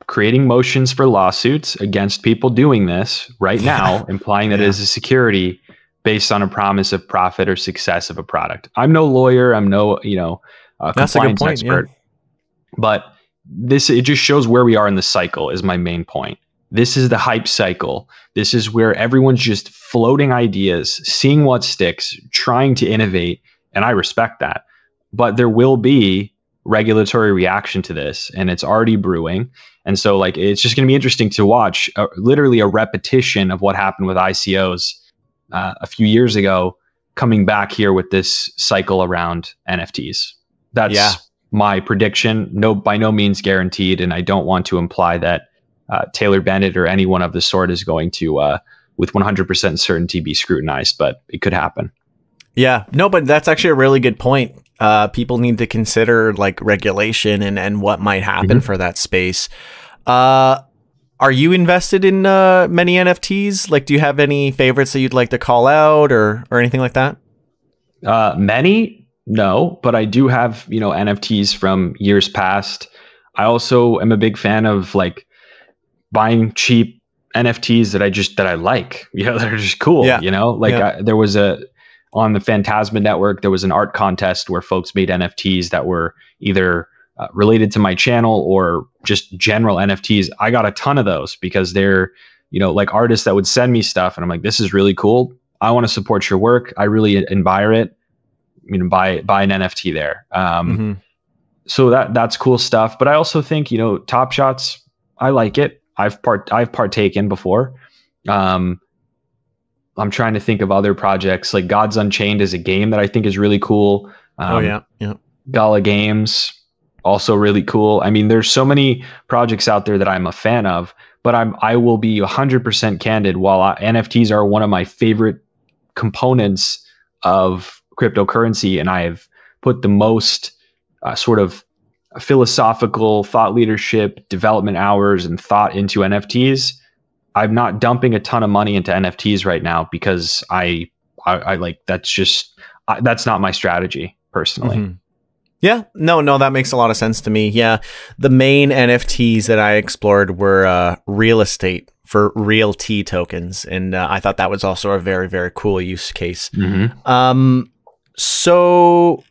creating motions for lawsuits against people doing this right now, implying that it is a security based on a promise of profit or success of a product. I'm no lawyer. I'm no, compliance expert, but it just shows where we are in the cycle is my main point. This is the hype cycle. This is where everyone's just floating ideas, seeing what sticks, trying to innovate. And I respect that, but there will be regulatory reaction to this, and it's already brewing. And so like, it's just going to be interesting to watch literally a repetition of what happened with ICOs a few years ago, coming back here with this cycle around NFTs. That's my prediction. No, by no means guaranteed. And I don't want to imply that Taylor Bennett or anyone of the sort is going to, with 100% certainty, be scrutinized, but it could happen. Yeah, no, but that's actually a really good point. People need to consider like regulation and what might happen for that space. Are you invested in many NFTs? Like, do you have any favorites that you'd like to call out or anything like that? Many? No, but I do have, NFTs from years past. I also am a big fan of like buying cheap NFTs that I like, that are just cool, there was on the Phantasma network, there was an art contest where folks made NFTs that were either related to my channel or just general NFTs. I got a ton of those because they're, like artists that would send me stuff and I'm like, this is really cool. I want to support your work. I really admire it. Buy an NFT there. So that's cool stuff. But I also think, Top Shots, I like it. I've partaken before. I'm trying to think of other projects like Gods Unchained is a game that I think is really cool. Gala Games, also really cool. I mean, there's so many projects out there that I'm a fan of, but I will be 100% candid. While NFTs are one of my favorite components of cryptocurrency, and I have put the most sort of philosophical thought leadership, development hours, and thought into NFTs. I'm not dumping a ton of money into NFTs right now because I like, that's not my strategy personally. Mm-hmm. Yeah, no, that makes a lot of sense to me. Yeah, the main NFTs that I explored were real estate for realty tokens, and I thought that was also a very, very cool use case. Mm-hmm. So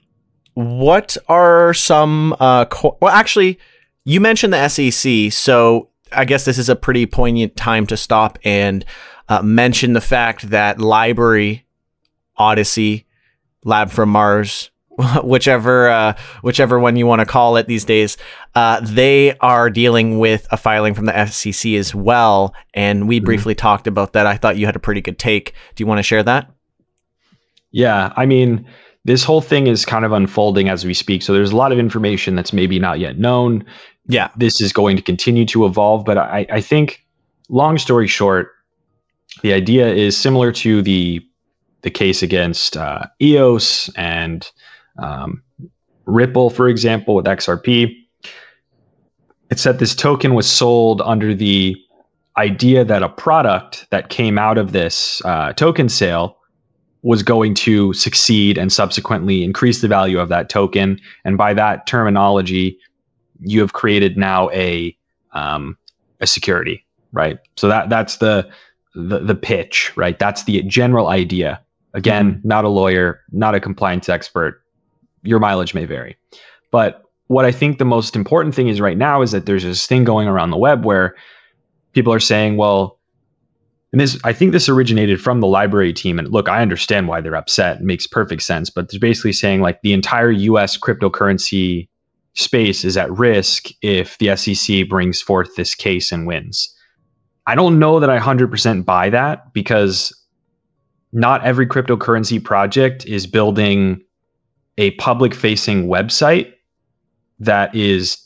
what are some well, actually, you mentioned the SEC, so I guess this is a pretty poignant time to stop and mention the fact that LBRY, Odyssey, Lab from Mars, whichever one you want to call it these days, they are dealing with a filing from the SEC as well, and we briefly talked about that. I thought you had a pretty good take. Do you want to share that? Yeah, I mean, this whole thing is kind of unfolding as we speak, so there's a lot of information that's maybe not yet known. Yeah, this is going to continue to evolve, but I think, long story short, the idea is similar to the case against EOS and Ripple, for example, with XRP. It's that this token was sold under the idea that a product that came out of this token sale was going to succeed and subsequently increase the value of that token. And by that terminology, you have created now a security, right? So that's the pitch, right? That's the general idea. Again, not a lawyer, not a compliance expert. Your mileage may vary. But what I think the most important thing is right now is that there's this thing going around the web where people are saying, well, and I think this originated from the LBRY team. And look, I understand why they're upset. It makes perfect sense. But they're basically saying like the entire US cryptocurrency space is at risk if the SEC brings forth this case and wins. I don't know that I 100% buy that, because not every cryptocurrency project is building a public-facing website that is,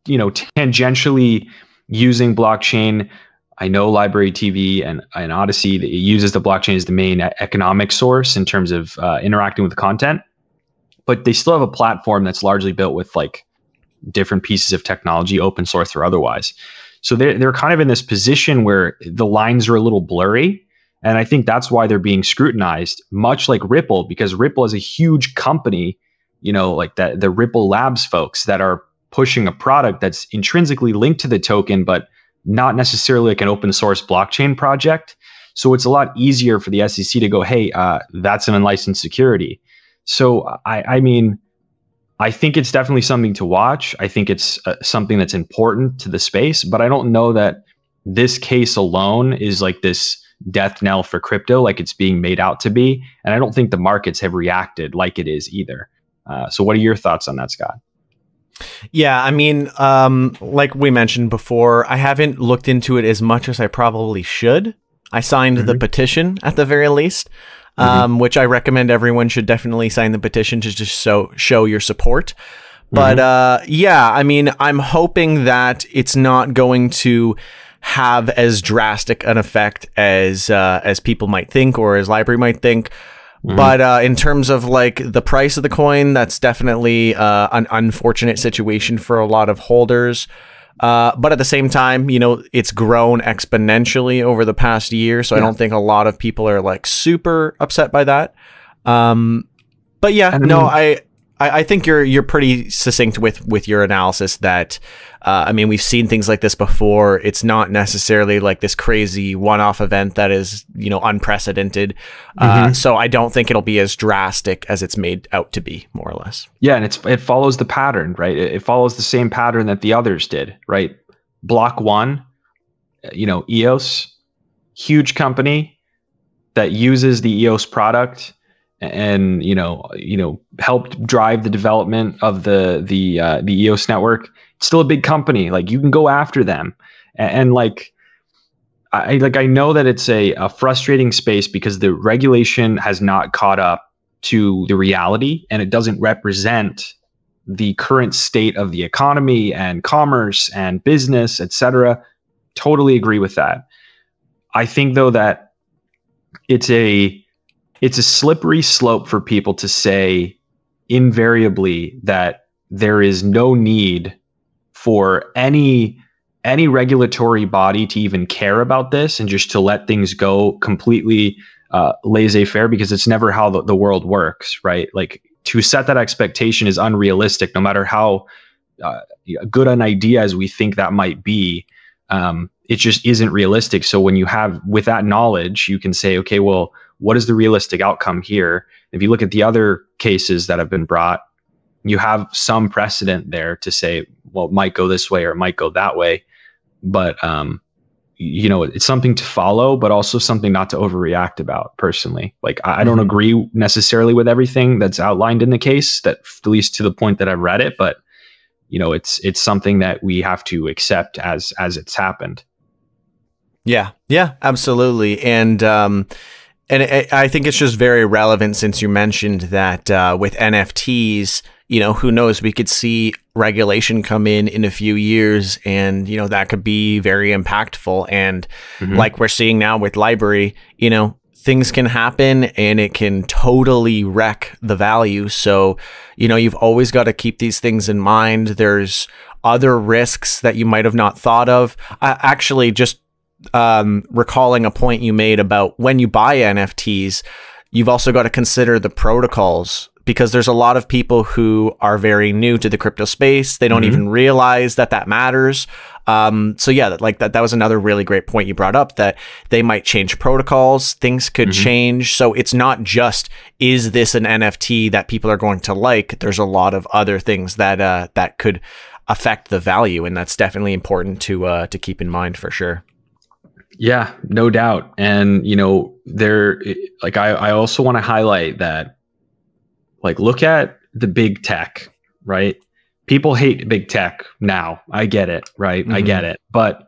tangentially using blockchain. I know LBRY TV and Odyssey, that it uses the blockchain as the main economic source in terms of interacting with the content, but they still have a platform that's largely built with like different pieces of technology, open source or otherwise. So they're kind of in this position where the lines are a little blurry. And I think that's why they're being scrutinized, much like Ripple, because Ripple is a huge company, like the Ripple Labs folks that are pushing a product that's intrinsically linked to the token, but not necessarily like an open source blockchain project. So it's a lot easier for the SEC to go, hey, that's an unlicensed security. So I mean, I think it's definitely something to watch. I think it's something that's important to the space, but I don't know that this case alone is like this death knell for crypto like it's being made out to be. And I don't think the markets have reacted like it is either. So what are your thoughts on that, Scott? Yeah, I mean, like we mentioned before, I haven't looked into it as much as I probably should. I signed the petition at the very least, which I recommend everyone should definitely sign the petition to just show your support. But yeah, I mean, I'm hoping that it's not going to have as drastic an effect as people might think, or as LBRY might think. But in terms of like the price of the coin, that's definitely an unfortunate situation for a lot of holders. But at the same time, it's grown exponentially over the past year. So I don't think a lot of people are like super upset by that. But yeah, no, I think you're pretty succinct with your analysis that, I mean, we've seen things like this before. It's not necessarily like this crazy one-off event that is, unprecedented. So I don't think it'll be as drastic as it's made out to be, more or less. Yeah, and it follows the pattern, right? It follows the same pattern that the others did, right? Block one, EOS, huge company that uses the EOS product and helped drive the development of the EOS network. It's still a big company. Like, you can go after them, and I know that it's a frustrating space because the regulation has not caught up to the reality, and it doesn't represent the current state of the economy and commerce and business, etc. Totally agree with that. I think though that it's a it's a slippery slope for people to say invariably that there is no need for any regulatory body to even care about this and just to let things go completely laissez-faire, because it's never how the world works, right? Like, to set that expectation is unrealistic, no matter how good an idea as we think that might be. It just isn't realistic. So when you have, with that knowledge, you can say, okay, well, what is the realistic outcome here? If you look at the other cases that have been brought, you have some precedent there to say, well, it might go this way or it might go that way. But, it's something to follow, but also something not to overreact about personally. Like, I don't agree necessarily with everything that's outlined in the case, that at least to the point that I've read it, but it's something that we have to accept as it's happened. Yeah, absolutely. And I think it's just very relevant, since you mentioned that with NFTs, who knows, we could see regulation come in a few years, and, that could be very impactful. And like we're seeing now with LBRY, things can happen and it can totally wreck the value. So, you've always got to keep these things in mind. There's other risks that you might have not thought of. Actually, just recalling a point you made about when you buy NFTs, you've also got to consider the protocols, because there's a lot of people who are very new to the crypto space. They don't even realize that matters. So yeah, that was another really great point you brought up, that they might change protocols, things could change. So it's not just, is this an NFT that people are going to like? There's a lot of other things that that could affect the value, and that's definitely important to keep in mind for sure. Yeah, no doubt. And I also want to highlight that, like, look at the big tech, right? People hate big tech now. I get it, right? I get it. But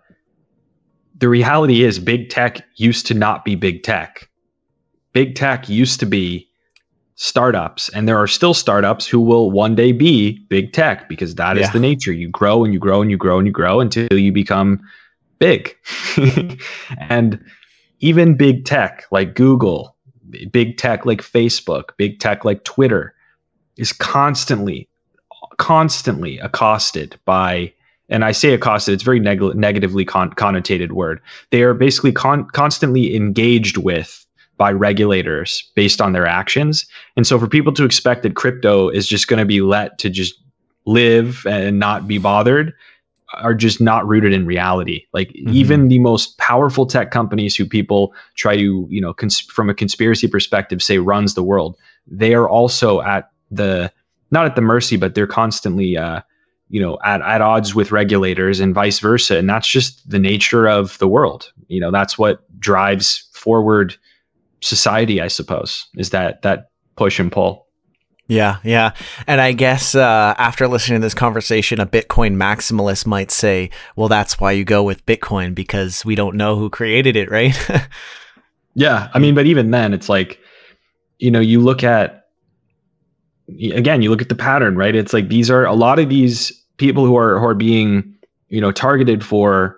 the reality is, big tech used to not be big tech. Big tech used to be startups, and there are still startups who will one day be big tech, because that is the nature. You grow and you grow and you grow and you grow until you become big. And even big tech like Google, big tech like Facebook, big tech like Twitter is constantly accosted by, and I say accosted, it's very negatively connotated word. They are basically constantly engaged with by regulators based on their actions. And so for people to expect that crypto is just going to be let to just live and not be bothered are just not rooted in reality. Like, even the most powerful tech companies who people try to, from a conspiracy perspective, say runs the world, they are also not at the mercy, but they're constantly, at odds with regulators and vice versa. And that's just the nature of the world. That's what drives forward society, I suppose, is that push and pull. Yeah. And I guess after listening to this conversation, a Bitcoin maximalist might say, well, that's why you go with Bitcoin, because we don't know who created it, right? Yeah. I mean, but even then, it's like, you look at the pattern, right? It's like, these are a lot of these people who are being, targeted for,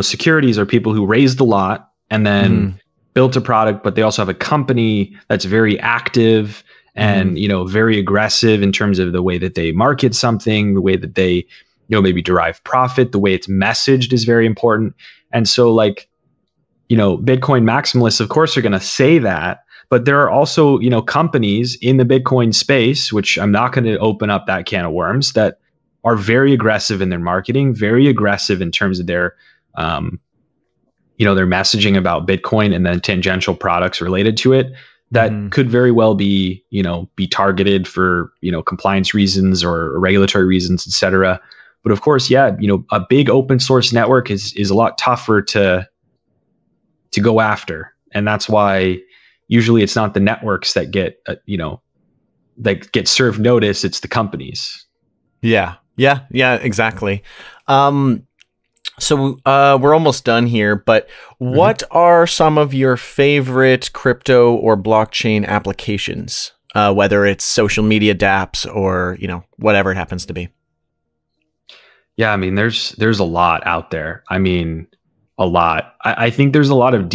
securities, are people who raised a lot and then built a product, but they also have a company that's very active and, very aggressive in terms of the way that they market something, the way that they, maybe derive profit, the way it's messaged is very important. And so, like, Bitcoin maximalists, of course, are going to say that, but there are also, companies in the Bitcoin space, which I'm not going to open up that can of worms, that are very aggressive in their marketing, very aggressive in terms of their, their messaging about Bitcoin and then tangential products related to it that could very well be, be targeted for, compliance reasons or regulatory reasons, et cetera. But of course, yeah, a big open source network is a lot tougher to go after. And that's why usually it's not the networks that get, that get served notice, it's the companies. Yeah, exactly. So we're almost done here, but what are some of your favorite crypto or blockchain applications, whether it's social media dApps or, whatever it happens to be? Yeah, I mean, there's a lot out there. I mean, a lot. I think there's a lot of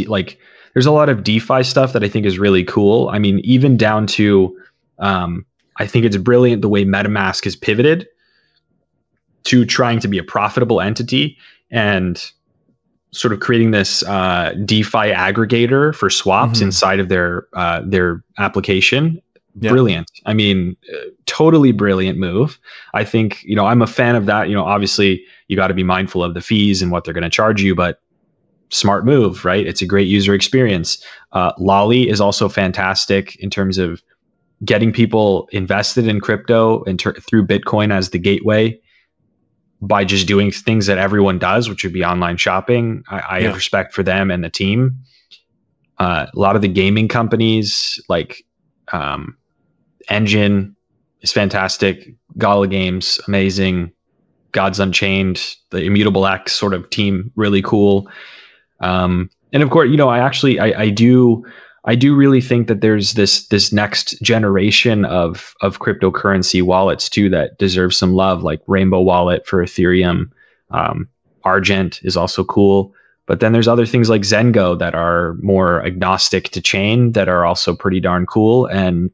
there's a lot of DeFi stuff that I think is really cool. I mean, even down to I think it's brilliant the way MetaMask has pivoted to trying to be a profitable entity and sort of creating this DeFi aggregator for swaps inside of their application. Yep. Brilliant. I mean, totally brilliant move. I think, I'm a fan of that. Obviously you got to be mindful of the fees and what they're going to charge you, but smart move, right? It's a great user experience. Lolly is also fantastic in terms of getting people invested in crypto and through Bitcoin as the gateway by just doing things that everyone does, which would be online shopping. I have respect for them and the team. A lot of the gaming companies like Engine is fantastic. Gala Games, amazing. Gods Unchained, the Immutable X sort of team, really cool. And of course, I do really think that there's this next generation of cryptocurrency wallets too that deserve some love, like Rainbow Wallet for Ethereum. Argent is also cool. But then there's other things like Zengo that are more agnostic to chain that are also pretty darn cool and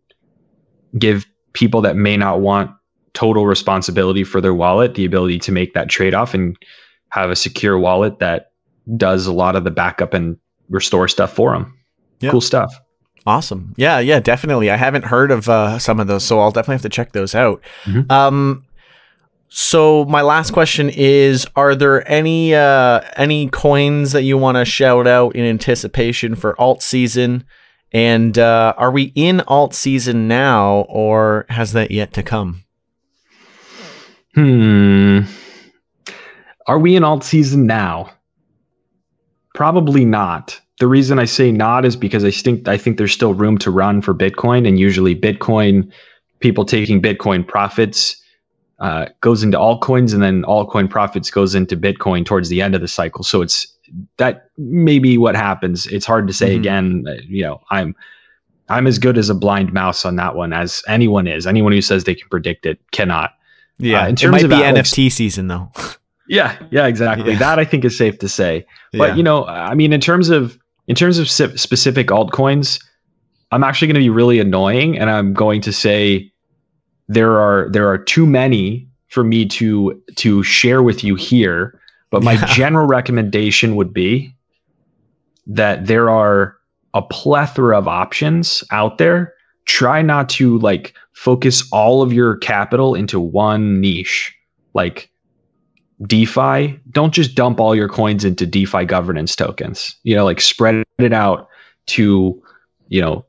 give people that may not want total responsibility for their wallet the ability to make that trade-off and have a secure wallet that does a lot of the backup and restore stuff for them. Yep. Cool stuff. Awesome. Yeah, definitely. I haven't heard of some of those, so I'll definitely have to check those out. So my last question is, are there any coins that you want to shout out in anticipation for Altseason? And are we in Altseason now, or has that yet to come? Are we in Altseason now? Probably not. The reason I say not is because I think there's still room to run for Bitcoin, and usually people taking Bitcoin profits goes into altcoins, and then altcoin profits goes into Bitcoin towards the end of the cycle. So that may be what happens. It's hard to say. Again, I'm as good as a blind mouse on that one as anyone is. Anyone who says they can predict it cannot. Yeah, in terms of be NFT season though. Yeah, exactly. Yeah. That I think is safe to say. But I mean, in terms of specific altcoins, I'm actually going to be really annoying, and I'm going to say there are too many for me to share with you here. But my general recommendation would be that there are a plethora of options out there. Try not to focus all of your capital into one niche. Like DeFi, don't just dump all your coins into DeFi governance tokens. Spread it out to,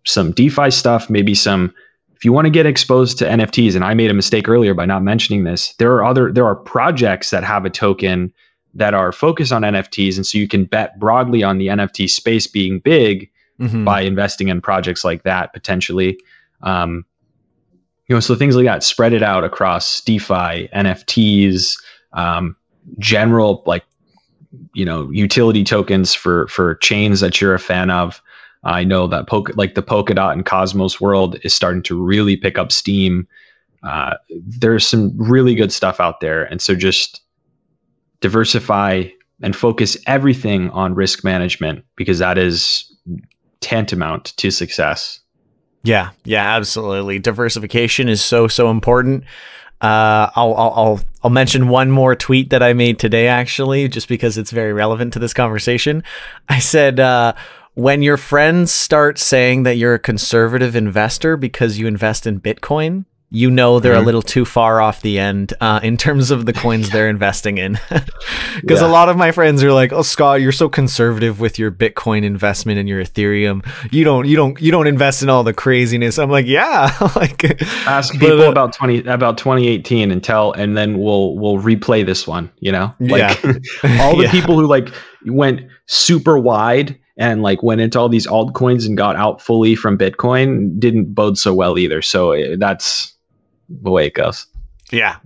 some DeFi stuff, maybe some. If you want to get exposed to NFTs, and I made a mistake earlier by not mentioning this, there are projects that have a token that are focused on NFTs, and so you can bet broadly on the NFT space being big by investing in projects like that potentially. So things like that, spread it out across DeFi, NFTs, general utility tokens for chains that you're a fan of. I know that the Polkadot and Cosmos world is starting to really pick up steam. There's some really good stuff out there, and so just diversify and focus everything on risk management, because that is tantamount to success. Yeah, absolutely. Diversification is so important. I'll mention one more tweet that I made today, actually, just because it's very relevant to this conversation. I said, when your friends start saying that you're a conservative investor because you invest in Bitcoin, they're a little too far off the end in terms of the coins they're investing in. Because a lot of my friends are like, "Oh, Scott, you're so conservative with your Bitcoin investment and your Ethereum. You don't invest in all the craziness." I'm like, "Yeah." Ask people about 2018 and then we'll replay this one. All the people who went super wide and went into all these altcoins and got out fully from Bitcoin didn't bode so well either. So that's the way it goes. Yeah,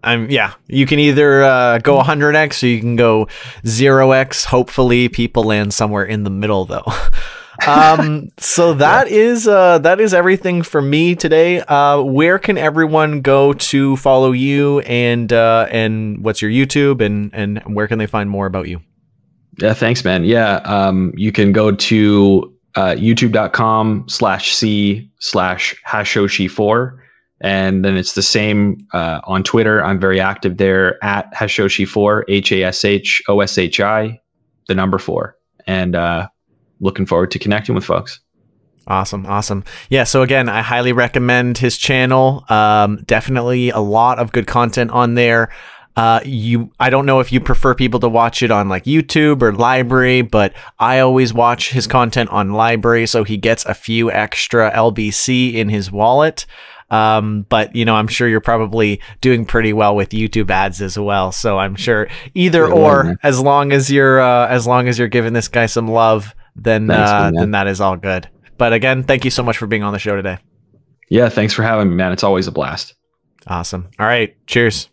you can either go 100x or you can go 0x. Hopefully people land somewhere in the middle though. So that is everything for me today. Where can everyone go to follow you, and what's your YouTube, and where can they find more about you? Yeah, thanks, man. Yeah, you can go to youtube.com/c/Hashoshi4. And then it's the same on Twitter. I'm very active there at Hashoshi4, HASHOSHI, the number 4. And looking forward to connecting with folks. Awesome. Yeah, so again, I highly recommend his channel. Definitely a lot of good content on there. I don't know if you prefer people to watch it on like YouTube or LBRY, but I always watch his content on LBRY, so he gets a few extra LBC in his wallet. But you know, I'm sure you're probably doing pretty well with YouTube ads as well. So I'm sure either or, as long as you're giving this guy some love, then then that is all good. But again, thank you so much for being on the show today. Yeah, thanks for having me, man. It's always a blast. Awesome. All right, cheers.